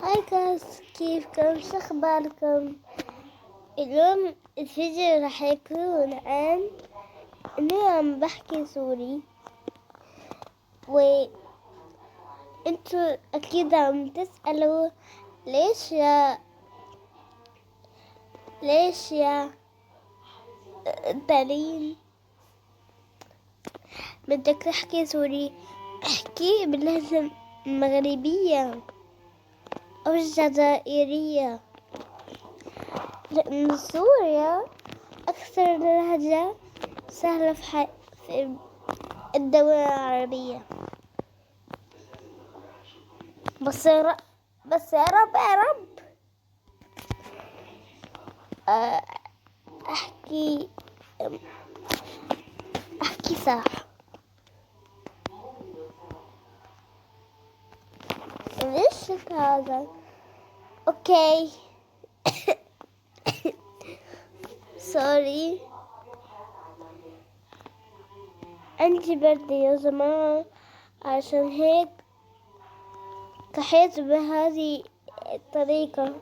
هاي جايز، كيفكم؟ شو اخباركم؟ اليوم الفيديو راح يكون عن اني عم بحكي سوري، وانتو اكيد عم تسألوا ليش يا دارين بدك تحكي سوري؟ احكي باللهجة المغربية او الجزائرية، لأن سوريا أكثر لهجة سهلة في الدول العربية. بس يا رب آه، أحكي صح. ليش هذا؟ أوكي. سوري، عندي برد يا جماعة، عشان هيك كحيت بهذه الطريقة.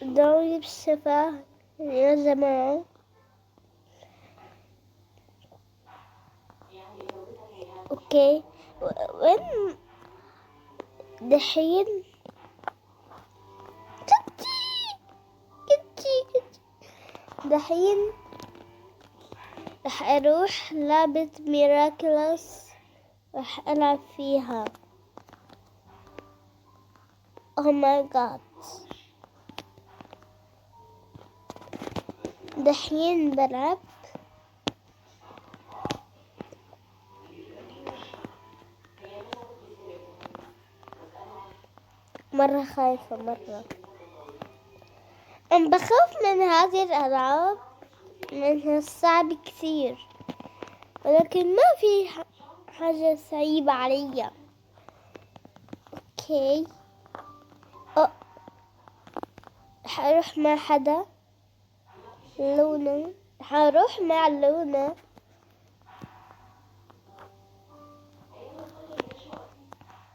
دعوني بالشفاء يا جماعة. اوكي، وين دحين؟ كنتي دحين رح اروح لعبة ميراكلس، رح العب فيها. اوه ماي جاد، دحين بلعب. مرة خايفة، مرة بخاف من هذه الألعاب لأنها صعبة كثير، ولكن ما في حاجة صعيبة علي. اوكي، حروح مع حدا. لونا، حروح مع لونا.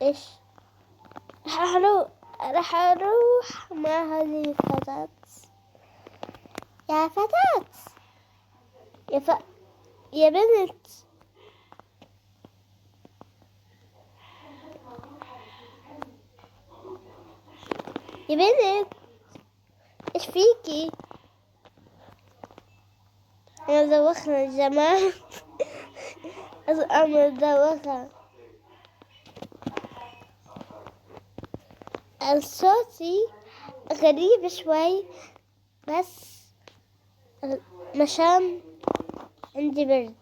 ايش؟ راح اروح مع هذه الفتاة. يا فتاة، يا بنت، يا بنت، ايش فيكي؟ انا دوخنا يا جماعة. انا دوخة. صوتي غريب شوي، بس مشان عندي برد.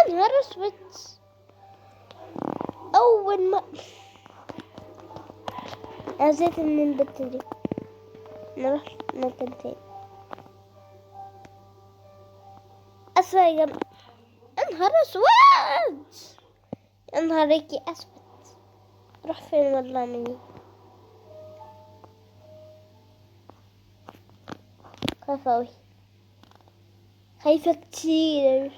انهار اسود. اول ما نزلت من البطارية نروح مكان تاني. اسود يا جماعة، انهار اسود، انهاريكي اسود. روح فين والله مني؟ خايفة اوي، خايفة كتير،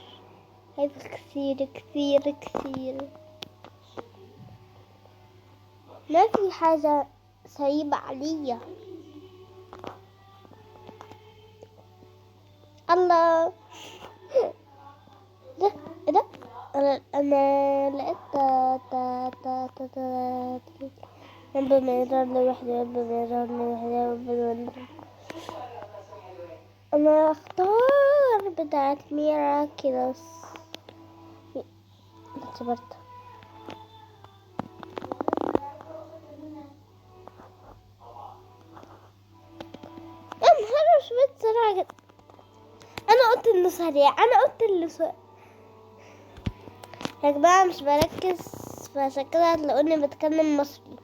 خايفة كثير كثير كثير. ما في حاجة صعيبة عليا. الله، ده انا لقيت ربنا يرضى لوحدي، ربنا يرضى لوحدي، ربنا يرضى. انا اختار بتاعت ميراكلس. اعتبرت يا نهار اسود صراحة. انا قلت انه سريع، يا جماعة مش بركز، فعشان كده هتلاقوني بتكلم مصري.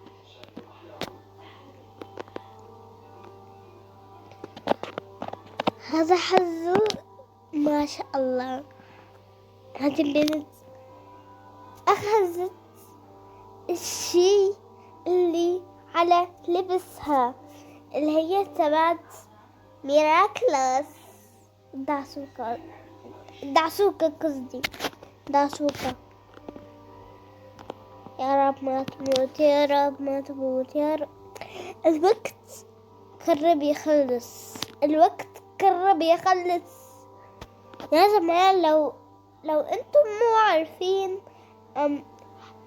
هذا حظه ما شاء الله. هذه البنت أخذت الشيء اللي على لبسها، اللي هي تبعت ميراكلس. دعسوكا قصدي دعسوكا. يا رب ما تموت، يا رب ما تموت، يا رب. الوقت قرب يخلص، الوقت قرب يخلص يا جماعة. لو انتم مو عارفين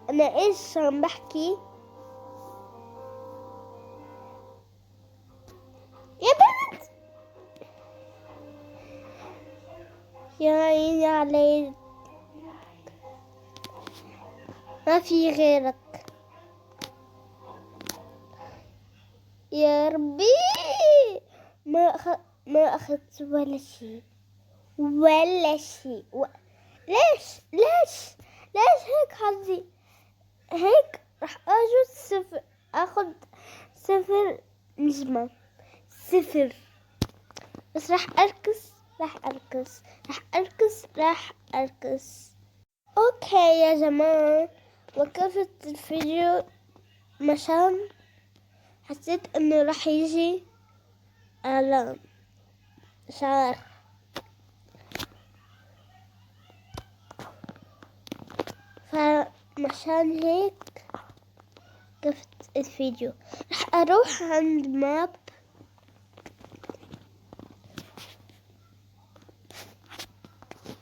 انا ايش عم بحكي، يا بنت يا عيني عليك، ما في غيرك يا ربي. ما أخذت ولا شيء ولا شيء ليش هيك حظي هيك؟ راح اخذ 0 نجمة، 0. بس راح اركز. اوكي يا جماعة، وقفت الفيديو مشان حسيت انه راح يجي اعلان، مش عارف. فمشان هيك وقفت الفيديو. راح اروح عند ماب.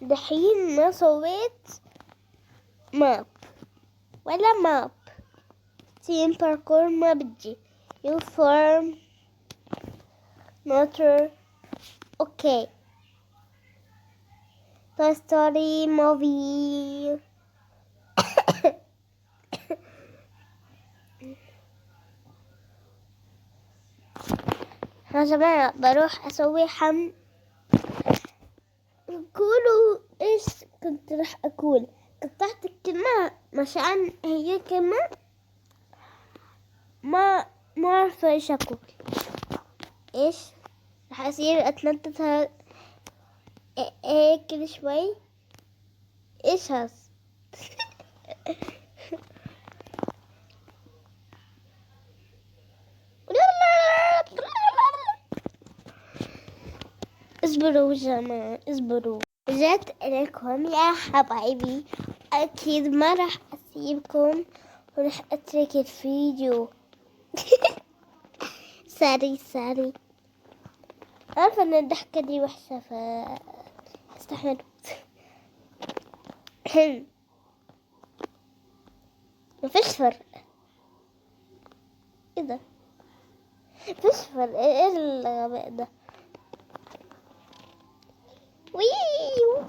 دحين ما سويت ماب ولا ماب. تيم باركور ما بتجي. يو فورم موتور. اوكي. توي ستوري موفي. يا جماعة بروح اسوي قولوا ايش كنت راح اقول. قطعت الكلمة مشان هي كلمة ما عارفة ايش اقول. ايش راح اصير اتنطط كل شوي. ايش هاس؟ اصبروا جماعة اصبروا. جت لكم يا حبايبي، اكيد ما راح اسيبكم وراح اترك الفيديو. ساري عارفة ان الضحكة دي وحشة استحمل. مفيش فرق. ايه ده؟ مفيش فرق. ايه الغباء ده؟ ويو.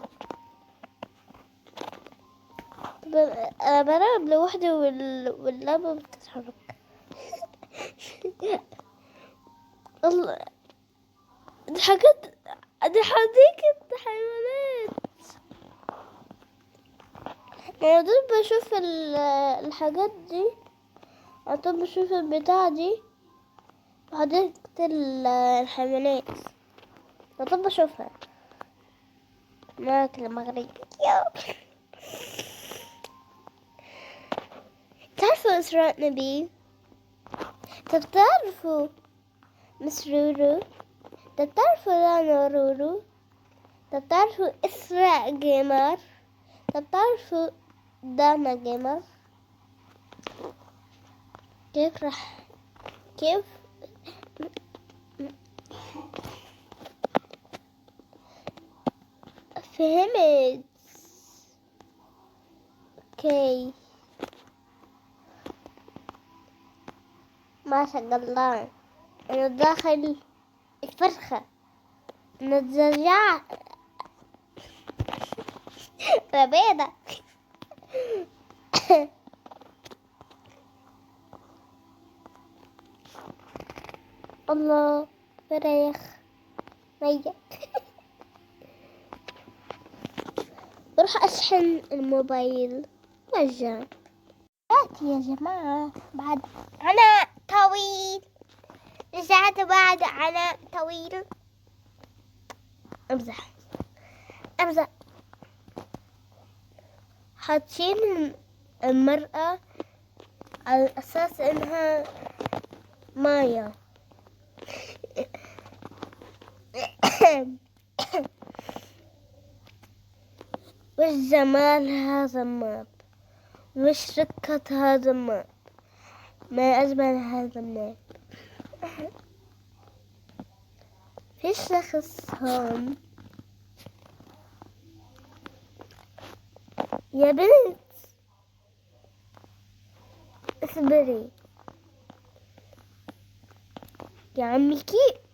انا بلعب لوحدي واللعبة بتتحرك. الله، دي حديقة حيوانات. انا دول بشوف الحاجات دي، انا دول بشوف البتاع دي حديقة الحيوانات. انا دول بشوفها ماكل مغربي. تعرفوا إسراء نبيل؟ طب تعرفوا مس رورو؟ طب تعرفوا لانا رورو؟ طب تعرفوا إسراء جيمر؟ طب تعرفوا دانا جيمر؟ كيف فهمت؟ اوكي ما شاء الله. انا داخل الفرخة نتزرع ربيضة. الله فراخ ميت. بروح اشحن الموبايل وارجع. يا جماعة بعد عناء طويل رجعت بعد عناء طويل. امزح حاطين المرأة على اساس انها مايا. وش جمال هذا الماب، وش ركة هذا الماب، ما أجمل هذا الماب. في شخص هون. يا بنت اصبري يا عمي كيف.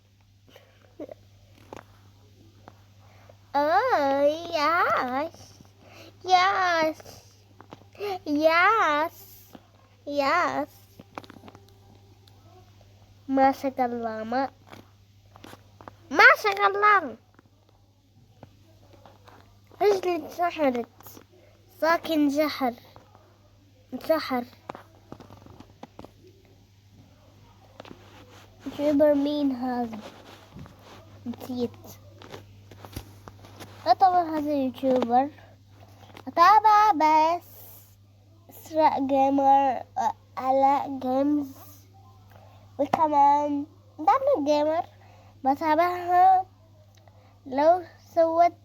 ياس ياس ياس ياس. ما شاء الله، ما شاء الله. رجلي انسحرت، ساكن انسحر. يوتيوبر مين هذا؟ نسيت. طبعا هذا يوتيوبر أتابع بس. إسراء جيمر، علاء جيمز، وكمان دابل جيمر بتابعها. لو سوت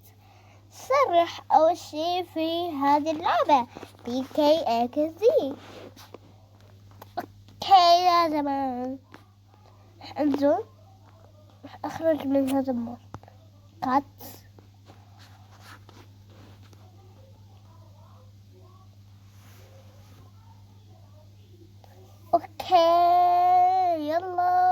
صرح أول شي في هذه اللعبة PKXD. اوكي يا زمان، رح انزل، رح اخرج من هذا المود. كات. اوكي يلا.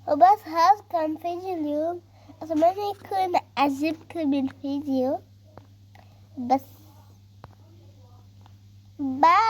وبس هذا كان فيديو اليوم. أتمنى يكون عجبكم الفيديو. بس باي.